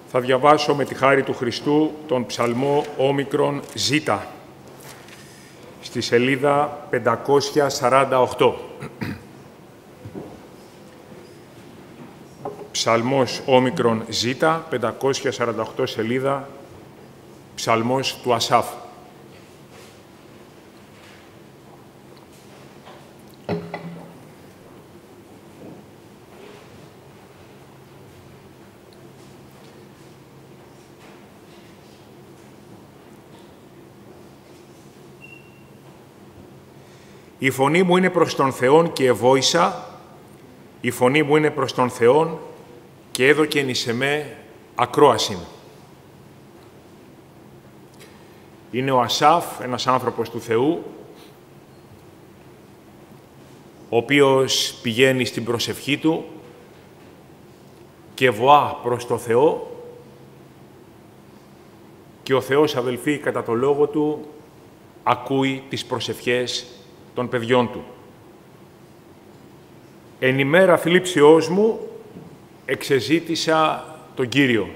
Θα διαβάσω με τη χάρη του Χριστού τον ψαλμό Όμικρον Ζ, στη σελίδα 548. Ψαλμός Όμικρον Ζ, 548 σελίδα, ψαλμός του Ασάφ. Η φωνή μου είναι προς τον Θεόν και εβόησα, η φωνή μου είναι προς τον Θεόν και έδωκεν εις εμέ ακρόασιν. Είναι ο Ασάφ, ένας άνθρωπος του Θεού, ο οποίος πηγαίνει στην προσευχή του και βοά προς το Θεό και ο Θεός, αδελφοί, κατά το λόγο του, ακούει τις προσευχές των παιδιών του. Εν ημέρα θλίψεώς μου εξεζήτησα τον Κύριο.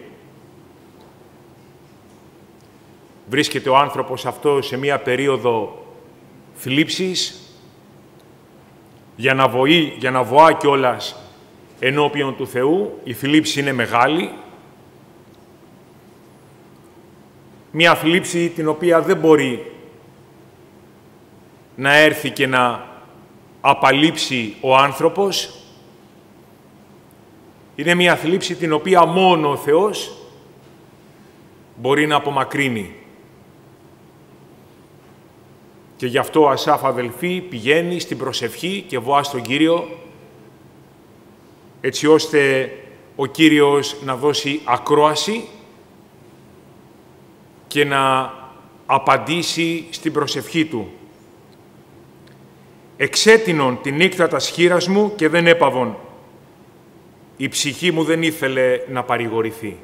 Βρίσκεται ο άνθρωπος αυτός σε μία περίοδο θλίψης για να βοά κιόλας ενώπιον του Θεού. Η θλίψη είναι μεγάλη. Μία θλίψη την οποία δεν μπορεί να έρθει και να απαλείψει ο άνθρωπος. Είναι μια θλίψη την οποία μόνο ο Θεός μπορεί να απομακρύνει. Και γι' αυτό ο Ασάφ, αδελφοί, πηγαίνει στην προσευχή και βοά στον Κύριο, έτσι ώστε ο Κύριος να δώσει ακρόαση και να απαντήσει στην προσευχή του. «Εξέτεινον τη νύχτα τας χείλας μου και δεν έπαβον. Η ψυχή μου δεν ήθελε να παρηγορηθεί.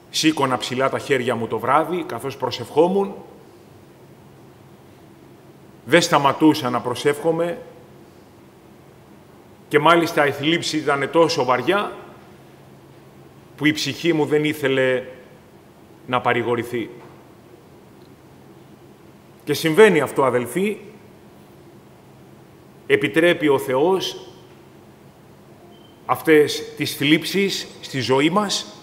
Σήκωνα ψηλά τα χέρια μου το βράδυ, καθώς προσευχόμουν. Δεν σταματούσα να προσεύχομαι και μάλιστα η θλίψη ήταν τόσο βαριά που η ψυχή μου δεν ήθελε να παρηγορηθεί». Και συμβαίνει αυτό, αδελφοί. Επιτρέπει ο Θεός αυτές τις θλίψεις στη ζωή μας,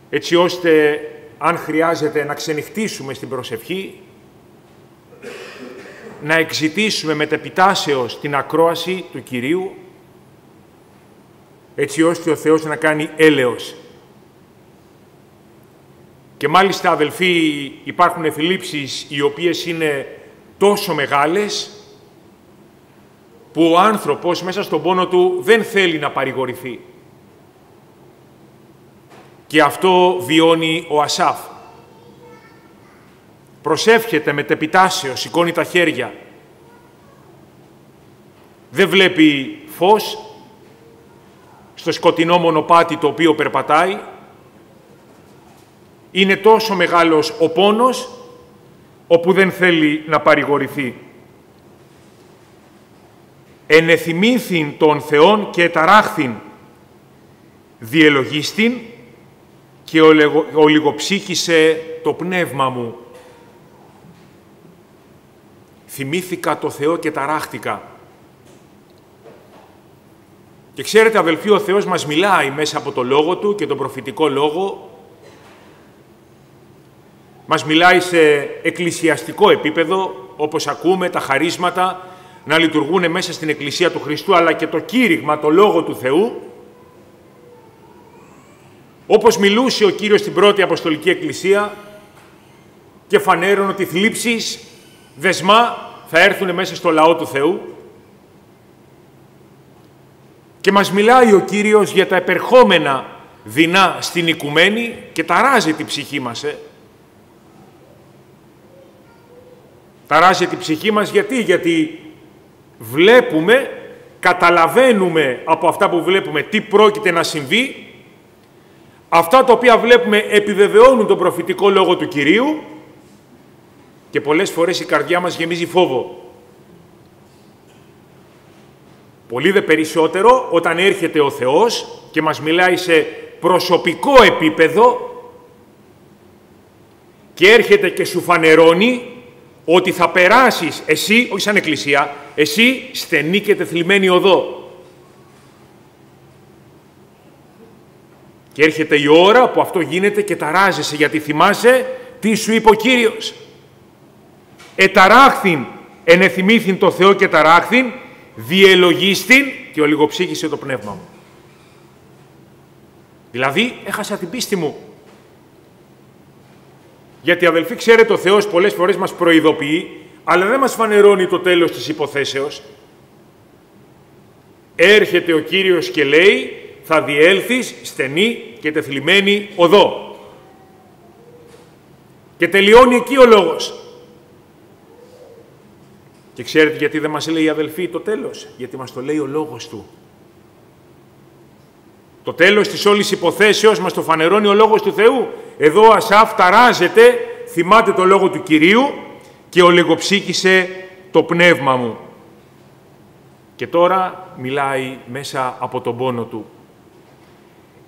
έτσι ώστε, αν χρειάζεται να ξενυχτήσουμε στην προσευχή, να εξητήσουμε μετεπιτάσεως την ακρόαση του Κυρίου, έτσι ώστε ο Θεός να κάνει έλεος. Και μάλιστα, αδελφοί, υπάρχουν θλίψεις οι οποίες είναι τόσο μεγάλες που ο άνθρωπος μέσα στον πόνο του δεν θέλει να παρηγορηθεί. Και αυτό βιώνει ο Ασάφ. Προσεύχεται μετεπιτάσεως, σηκώνει τα χέρια. Δεν βλέπει φως στο σκοτεινό μονοπάτι το οποίο περπατάει. Είναι τόσο μεγάλος ο πόνος, όπου δεν θέλει να παρηγορηθεί. «Ενεθυμήθην των Θεών και ταράχθην, διελογίστην και ολιγοψύχησε το πνεύμα μου». Θυμήθηκα το Θεό και ταράχτηκα. Και ξέρετε, αδελφοί, ο Θεός μας μιλάει μέσα από το Λόγο Του και τον προφητικό Λόγο. Μας μιλάει σε εκκλησιαστικό επίπεδο, όπως ακούμε τα χαρίσματα να λειτουργούν μέσα στην Εκκλησία του Χριστού, αλλά και το κήρυγμα, το Λόγο του Θεού. Όπως μιλούσε ο Κύριος στην πρώτη Αποστολική Εκκλησία και φανέρωνε ότι θλίψεις, δεσμά θα έρθουν μέσα στο λαό του Θεού. Και μας μιλάει ο Κύριος για τα επερχόμενα δεινά στην οικουμένη και ταράζει την ψυχή μας. Ταράζει την ψυχή μας γιατί βλέπουμε, καταλαβαίνουμε από αυτά που βλέπουμε τι πρόκειται να συμβεί. Αυτά τα οποία βλέπουμε επιβεβαιώνουν τον προφητικό λόγο του Κυρίου και πολλές φορές η καρδιά μας γεμίζει φόβο. Πολύ δε περισσότερο όταν έρχεται ο Θεός και μας μιλάει σε προσωπικό επίπεδο και έρχεται και σου φανερώνει ότι θα περάσεις εσύ, όχι σαν εκκλησία, εσύ στενή και τεθλιμμένη οδό. Και έρχεται η ώρα που αυτό γίνεται και ταράζεσαι, γιατί θυμάσαι τι σου είπε ο Κύριος. Εταράχθην ενεθυμήθην το Θεό και ταράχθην, διελογίστην και ολιγοψύχησε το πνεύμα μου. Δηλαδή έχασα την πίστη μου. Γιατί αδελφοί, ξέρετε, ο Θεός πολλές φορές μας προειδοποιεί, αλλά δεν μας φανερώνει το τέλος της υποθέσεως. Έρχεται ο Κύριος και λέει, θα διέλθεις στενή και τεθλιμμένη οδό. Και τελειώνει εκεί ο λόγος. Και ξέρετε γιατί δεν μας λέει, αδελφοί, το τέλος? Γιατί μας το λέει ο λόγος Του. Το τέλος της όλης υποθέσεως μας το φανερώνει ο λόγος του Θεού. Εδώ ο Ασάφ ταράζεται, θυμάται το λόγο του Κυρίου και ολιγοψύχησε το πνεύμα μου. Και τώρα μιλάει μέσα από τον πόνο του.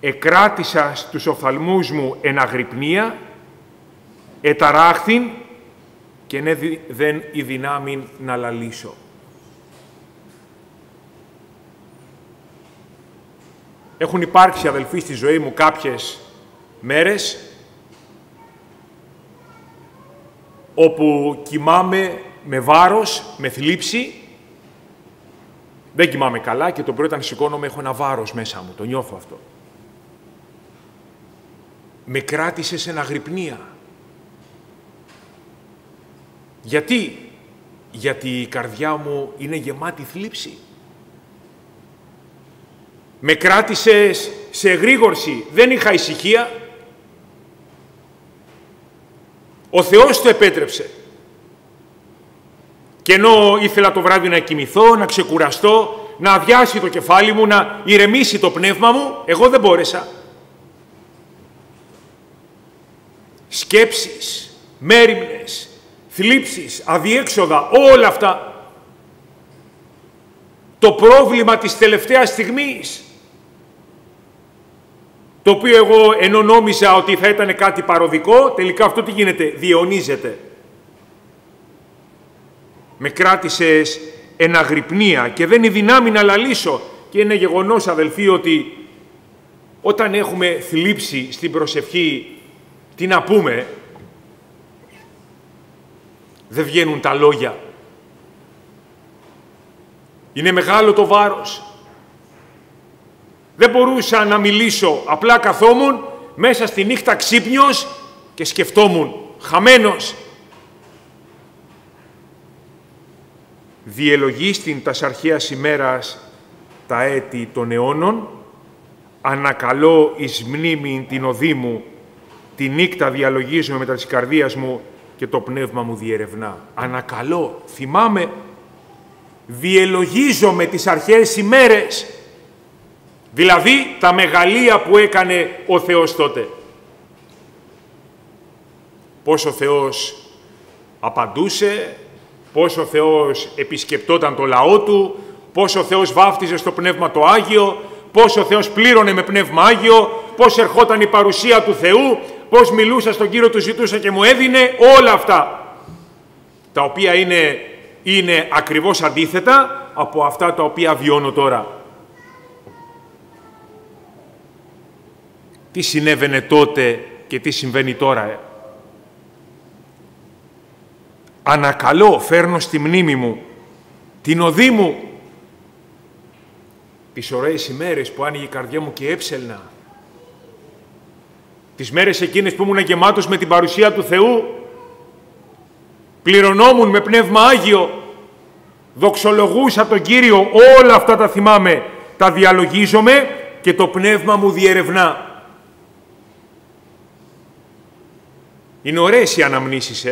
Εκράτησα στους οφθαλμούς μου εν αγρυπνία, εταράχθην και δεν η δυνάμην να λαλήσω. Έχουν υπάρξει, αδελφοί, στη ζωή μου κάποιες μέρες όπου κοιμάμαι με βάρος, με θλίψη. Δεν κοιμάμαι καλά και το πρωί όταν σηκώνομαι έχω ένα βάρος μέσα μου, το νιώθω αυτό. Με κράτησε σε αγρυπνία. Γιατί? Γιατί η καρδιά μου είναι γεμάτη θλίψη. Με κράτησε σε εγρήγορση, δεν είχα ησυχία. Ο Θεός το επέτρεψε. Και ενώ ήθελα το βράδυ να κοιμηθώ, να ξεκουραστώ, να αδειάσει το κεφάλι μου, να ηρεμήσει το πνεύμα μου, εγώ δεν μπόρεσα. Σκέψεις, μέριμνες, θλίψεις, αδιέξοδα, όλα αυτά. Το πρόβλημα της τελευταίας στιγμής, το οποίο εγώ ενώ νόμιζα ότι θα ήταν κάτι παροδικό, τελικά αυτό τι γίνεται? Διαιωνίζεται. Με κράτησες εν αγρυπνία και δεν είναι δυνάμει να λαλήσω. Και είναι γεγονός, αδελφοί, ότι όταν έχουμε θλίψη στην προσευχή, τι να πούμε, δεν βγαίνουν τα λόγια. Είναι μεγάλο το βάρος. Δεν μπορούσα να μιλήσω, απλά καθόμουν μέσα στη νύχτα ξύπνιος και σκεφτόμουν, χαμένος. Διελογίστην τας αρχαίας ημέρας τα έτη των αιώνων, ανακαλώ εις μνήμην την οδή μου, τη νύχτα διαλογίζομαι μετά της καρδίας μου και το πνεύμα μου διερευνά. Ανακαλώ, θυμάμαι, διελογίζομαι τις αρχαίες ημέρες, δηλαδή τα μεγαλεία που έκανε ο Θεός τότε. Πώς ο Θεός απαντούσε, πώς ο Θεός επισκεπτόταν το λαό Του, πώς ο Θεός βάφτιζε στο Πνεύμα το Άγιο, πώς ο Θεός πλήρωνε με Πνεύμα Άγιο, πώς ερχόταν η παρουσία του Θεού, πώς μιλούσα στον Κύριο, του ζητούσα και μου έδινε, όλα αυτά. Τα οποία είναι ακριβώς αντίθετα από αυτά τα οποία βιώνω τώρα. Τι συνέβαινε τότε και τι συμβαίνει τώρα. Ανακαλώ, φέρνω στη μνήμη μου την οδή μου, τις ωραίες ημέρες που άνοιγε η καρδιά μου και έψελνα, τις μέρες εκείνες που ήμουν γεμάτος με την παρουσία του Θεού, πληρωνόμουν με Πνεύμα Άγιο, δοξολογούσα τον Κύριο, όλα αυτά τα θυμάμαι, τα διαλογίζομαι και το Πνεύμα μου διερευνά. Είναι ωραίες οι αναμνήσεις,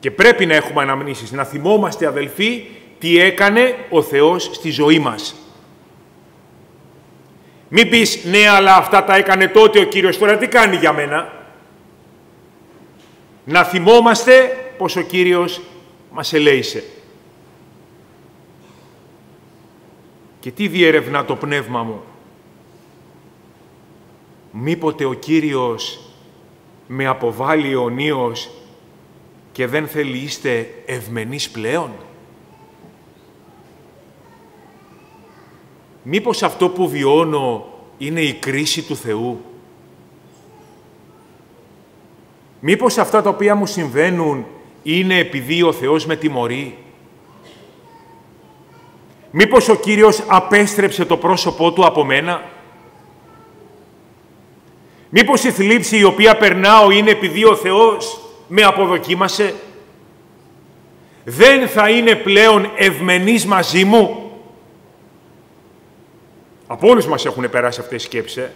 Και πρέπει να έχουμε αναμνήσεις, να θυμόμαστε, αδελφοί, τι έκανε ο Θεός στη ζωή μας. Μην πεις, ναι, αλλά αυτά τα έκανε τότε ο Κύριος, τώρα τι κάνει για μένα. Να θυμόμαστε πως ο Κύριος μας ελέησε. Και τι διερευνά το πνεύμα μου? Μήποτε ο Κύριος με αποβάλλει αιωνίως και δεν θέλει είστε ευμενείς πλέον? Μήπως αυτό που βιώνω είναι η κρίση του Θεού? Μήπως αυτά τα οποία μου συμβαίνουν είναι επειδή ο Θεός με τιμωρεί? Μήπως ο Κύριος απέστρεψε το πρόσωπό Του από μένα? Μήπως η θλίψη η οποία περνάω είναι επειδή ο Θεός με αποδοκίμασε? Δεν θα είναι πλέον ευμενής μαζί μου? Από όλους μας έχουν περάσει αυτές οι σκέψεις.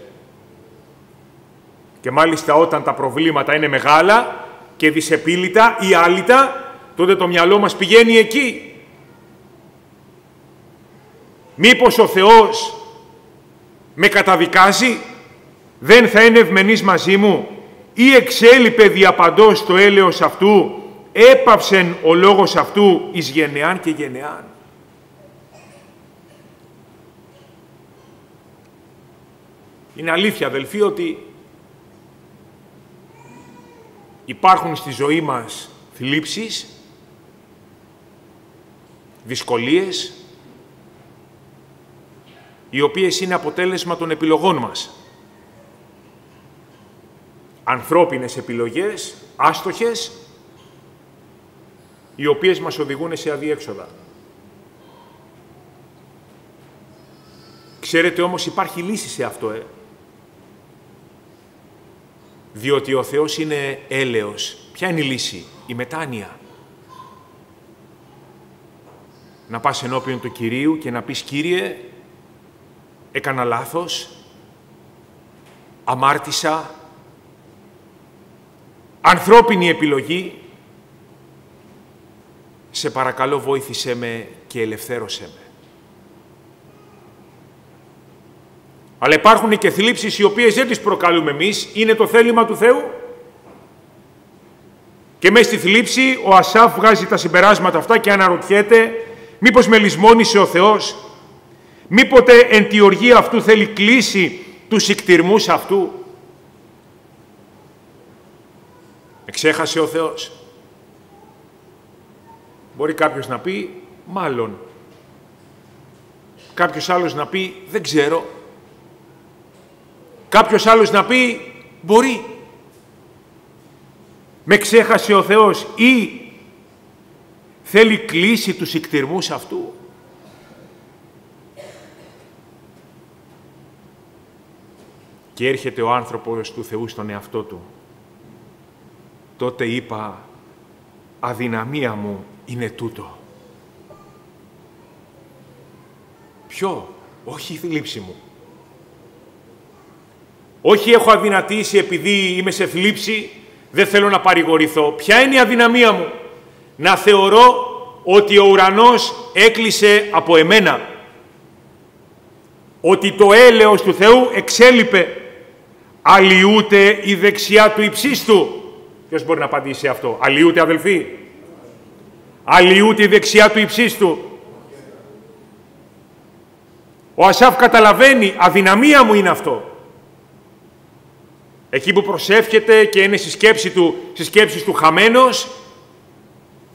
Και μάλιστα όταν τα προβλήματα είναι μεγάλα και δυσεπίλητα ή άλυτα, τότε το μυαλό μας πηγαίνει εκεί. Μήπως ο Θεός με καταδικάζει? Δεν θα είναι ευμενής μαζί μου? Ή εξέλιπε διαπαντός το έλεος αυτού, έπαυσεν ο λόγος αυτού εις γενεάν και γενεάν? Είναι αλήθεια, αδελφοί, ότι υπάρχουν στη ζωή μας θλίψεις, δυσκολίες, οι οποίες είναι αποτέλεσμα των επιλογών μας. Ανθρώπινες επιλογές, άστοχες, οι οποίες μας οδηγούν σε αδιέξοδα. Ξέρετε όμως υπάρχει λύση σε αυτό, διότι ο Θεός είναι έλεος. Ποια είναι η λύση? Η μετάνοια. Να πας ενώπιον του Κυρίου και να πεις: Κύριε, έκανα λάθος, αμάρτησα, ανθρώπινη επιλογή, σε παρακαλώ βοήθησέ με και ελευθέρωσέ με. Αλλά υπάρχουν και θλίψεις οι οποίες δεν τις προκαλούμε εμείς, είναι το θέλημα του Θεού. Και μέσα στη θλίψη ο Ασάφ βγάζει τα συμπεράσματα αυτά και αναρωτιέται μήπως με λησμόνησε ο Θεός, μήποτε εν τη οργή αυτού θέλει κλείσει τους ικτηρμούς αυτού. Εξέχασε ο Θεός? Μπορεί κάποιος να πει μάλλον. Κάποιος άλλος να πει δεν ξέρω. Κάποιος άλλος να πει μπορεί. Με ξέχασε ο Θεός ή θέλει κλείσει τους ικτηρμούς αυτού? Και έρχεται ο άνθρωπος του Θεού στον εαυτό του. Τότε είπα, αδυναμία μου είναι τούτο. Ποιο? Όχι η θλίψη μου. Όχι έχω αδυνατήσει επειδή είμαι σε θλίψη, δεν θέλω να παρηγορηθώ. Ποια είναι η αδυναμία μου? Να θεωρώ ότι ο ουρανός έκλεισε από εμένα. Ότι το έλεος του Θεού εξέλιπε. Αλλοιούται η δεξιά του υψίστου. Ποιος μπορεί να απαντήσει σε αυτό? Αλλοιούται, αδελφοί? Αλλοιούται η δεξιά του υψίστου? Ο Ασάφ καταλαβαίνει, αδυναμία μου είναι αυτό. Εκεί που προσεύχεται και είναι στις σκέψεις του χαμένος,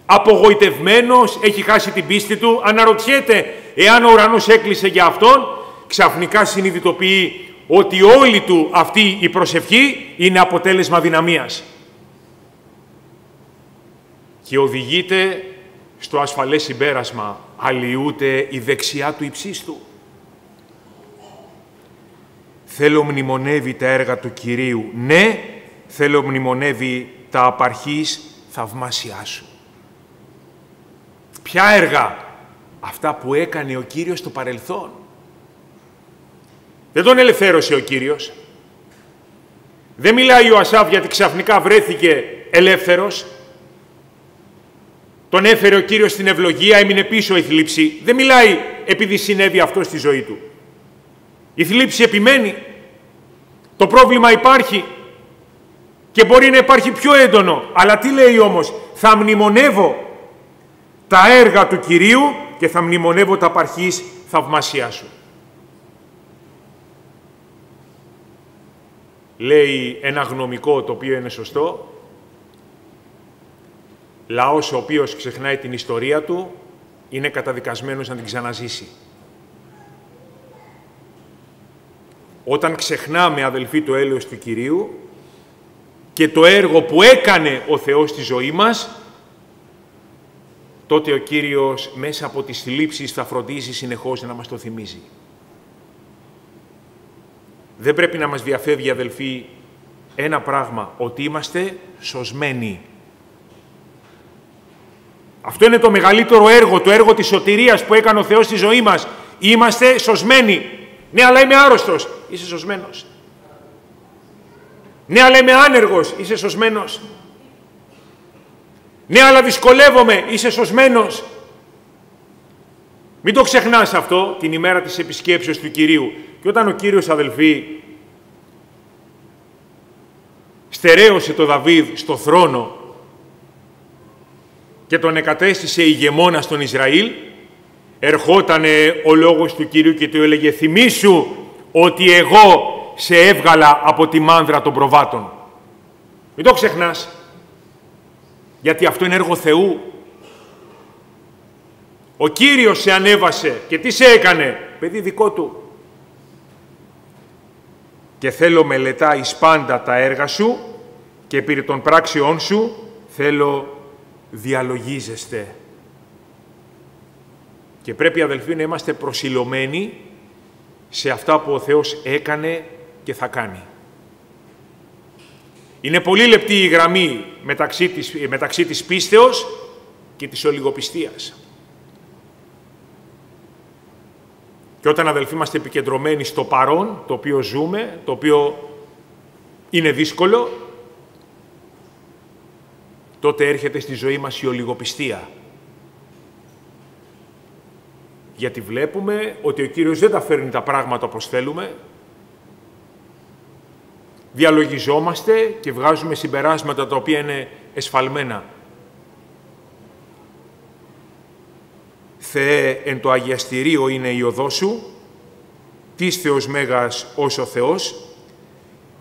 απογοητευμένος, έχει χάσει την πίστη του, αναρωτιέται εάν ο ουρανός έκλεισε για αυτόν, ξαφνικά συνειδητοποιεί ότι όλη του αυτή η προσευχή είναι αποτέλεσμα δυναμίας. Και οδηγείται στο ασφαλές συμπέρασμα, αλλοιούται η δεξιά του υψίστου. Θέλω μνημονεύει τα έργα του Κυρίου. Ναι, θέλω μνημονεύει τα απαρχής θαυμάσια σου. Ποια έργα? Αυτά που έκανε ο Κύριος στο παρελθόν. Δεν τον ελευθέρωσε ο Κύριος. Δεν μιλάει ο Ασάφ γιατί ξαφνικά βρέθηκε ελεύθερος. Τον έφερε ο Κύριος στην ευλογία, έμεινε πίσω η θλίψη. Δεν μιλάει επειδή συνέβη αυτό στη ζωή του. Η θλίψη επιμένει. Το πρόβλημα υπάρχει και μπορεί να υπάρχει πιο έντονο. Αλλά τι λέει όμως? Θα μνημονεύω τα έργα του Κυρίου και θα μνημονεύω τα απαρχής θαυμάσιά σου. Λέει ένα γνωμικό, το οποίο είναι σωστό, λαός ο οποίος ξεχνάει την ιστορία του, είναι καταδικασμένος να την ξαναζήσει. Όταν ξεχνάμε, αδελφοί, το έλεος του Κυρίου και το έργο που έκανε ο Θεός στη ζωή μας, τότε ο Κύριος μέσα από τις θλίψεις θα φροντίζει συνεχώς να μας το θυμίζει. Δεν πρέπει να μας διαφεύγει, αδελφοί, ένα πράγμα, ότι είμαστε σωσμένοι. Αυτό είναι το μεγαλύτερο έργο, το έργο της σωτηρίας που έκανε ο Θεός στη ζωή μας. Είμαστε σωσμένοι. Ναι, αλλά είμαι άρρωστος. Είσαι σωσμένος. Ναι, αλλά είμαι άνεργος. Είσαι σωσμένος. Ναι, αλλά δυσκολεύομαι. Είσαι σωσμένος. Μην το ξεχνάς αυτό την ημέρα της επισκέψεως του Κυρίου. Και όταν ο Κύριος, αδελφοί, στερέωσε τον Δαβίδ στο θρόνο και τον εκατέστησε ηγεμόνα στον Ισραήλ, ερχότανε ο λόγος του Κυρίου και του έλεγε «Θυμήσου ότι εγώ σε έβγαλα από τη μάνδρα των προβάτων». Μην το ξεχνάς, γιατί αυτό είναι έργο Θεού. Ο Κύριος σε ανέβασε και τι σε έκανε, παιδί δικό Του. Και θέλω μελετά εις πάντα τα έργα σου και επί των πράξεών σου θέλω διαλογίζεστε. Και πρέπει, αδελφοί, να είμαστε προσιλωμένοι σε αυτά που ο Θεός έκανε και θα κάνει. Είναι πολύ λεπτή η γραμμή μεταξύ της πίστεως και της ολιγοπιστίας. Και όταν, αδελφοί, είμαστε επικεντρωμένοι στο παρόν, το οποίο ζούμε, το οποίο είναι δύσκολο, τότε έρχεται στη ζωή μας η ολιγοπιστία. Γιατί βλέπουμε ότι ο Κύριος δεν τα φέρνει τα πράγματα όπως θέλουμε, διαλογιζόμαστε και βγάζουμε συμπεράσματα τα οποία είναι εσφαλμένα. Θεέ, εν το αγιαστηρίο είναι η οδός σου, της Θεός Μέγας ως ο Θεός,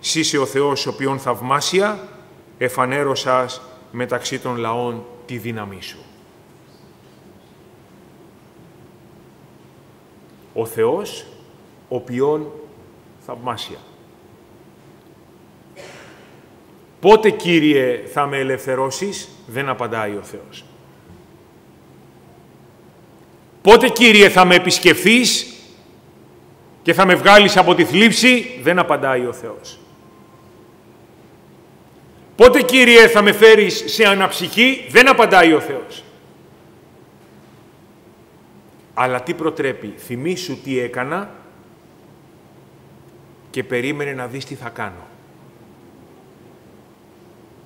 σύσε ο Θεός οποίον θαυμάσια, εφανέρωσας μεταξύ των λαών τη δύναμή σου. Ο Θεός, οποίον θαυμάσια. Πότε, Κύριε, θα με ελευθερώσεις, δεν απαντάει ο Θεός. Πότε, Κύριε, θα με επισκεφθείς και θα με βγάλεις από τη θλίψη, δεν απαντάει ο Θεός. Πότε, Κύριε, θα με φέρεις σε αναψυχή, δεν απαντάει ο Θεός. Αλλά τι προτρέπει, θυμήσου τι έκανα και περίμενε να δεις τι θα κάνω.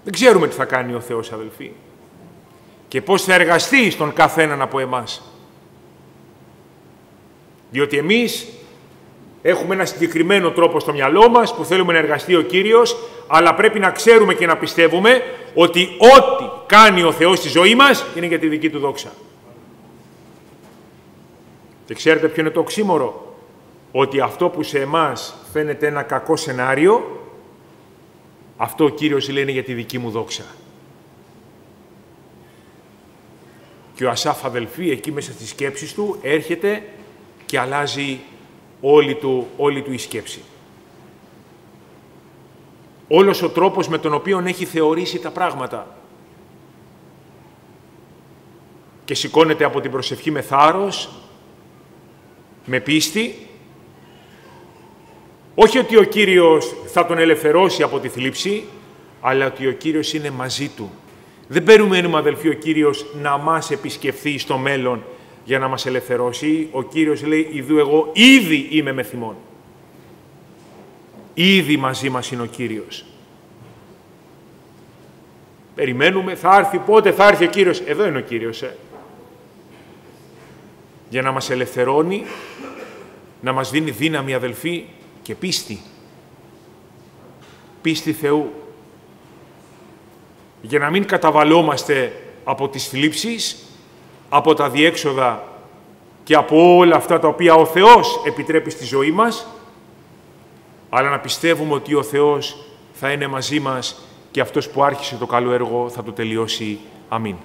Δεν ξέρουμε τι θα κάνει ο Θεός, αδελφοί, και πώς θα εργαστεί στον καθέναν από εμάς. Διότι εμείς έχουμε ένα συγκεκριμένο τρόπο στο μυαλό μας που θέλουμε να εργαστεί ο Κύριος, αλλά πρέπει να ξέρουμε και να πιστεύουμε ότι ό,τι κάνει ο Θεός στη ζωή μας είναι για τη δική Του δόξα. Και ξέρετε ποιο είναι το οξύμορο? Ότι αυτό που σε εμάς φαίνεται ένα κακό σενάριο, αυτό ο Κύριος λέει είναι για τη δική μου δόξα. Και ο Ασάφ, αδελφοί, εκεί μέσα στις σκέψεις του έρχεται και αλλάζει όλη του η σκέψη. Όλος ο τρόπος με τον οποίο έχει θεωρήσει τα πράγματα. Και σηκώνεται από την προσευχή με θάρρος, με πίστη, όχι ότι ο Κύριος θα τον ελευθερώσει από τη θλίψη, αλλά ότι ο Κύριος είναι μαζί του. Δεν περιμένουμε, αδελφοί, ο Κύριος να μας επισκεφθεί στο μέλλον για να μας ελευθερώσει. Ο Κύριος λέει, ιδού εγώ ήδη είμαι με θυμών. Ήδη μαζί μας είναι ο Κύριος. Περιμένουμε, θα έρθει, πότε θα έρθει ο Κύριος? Εδώ είναι ο Κύριος, για να μας ελευθερώνει, να μας δίνει δύναμη, αδελφοί, και πίστη. Πίστη Θεού. Για να μην καταβαλόμαστε από τις θλίψεις, από τα διέξοδα και από όλα αυτά τα οποία ο Θεός επιτρέπει στη ζωή μας, αλλά να πιστεύουμε ότι ο Θεός θα είναι μαζί μας και αυτός που άρχισε το καλό έργο θα το τελειώσει. Αμήν.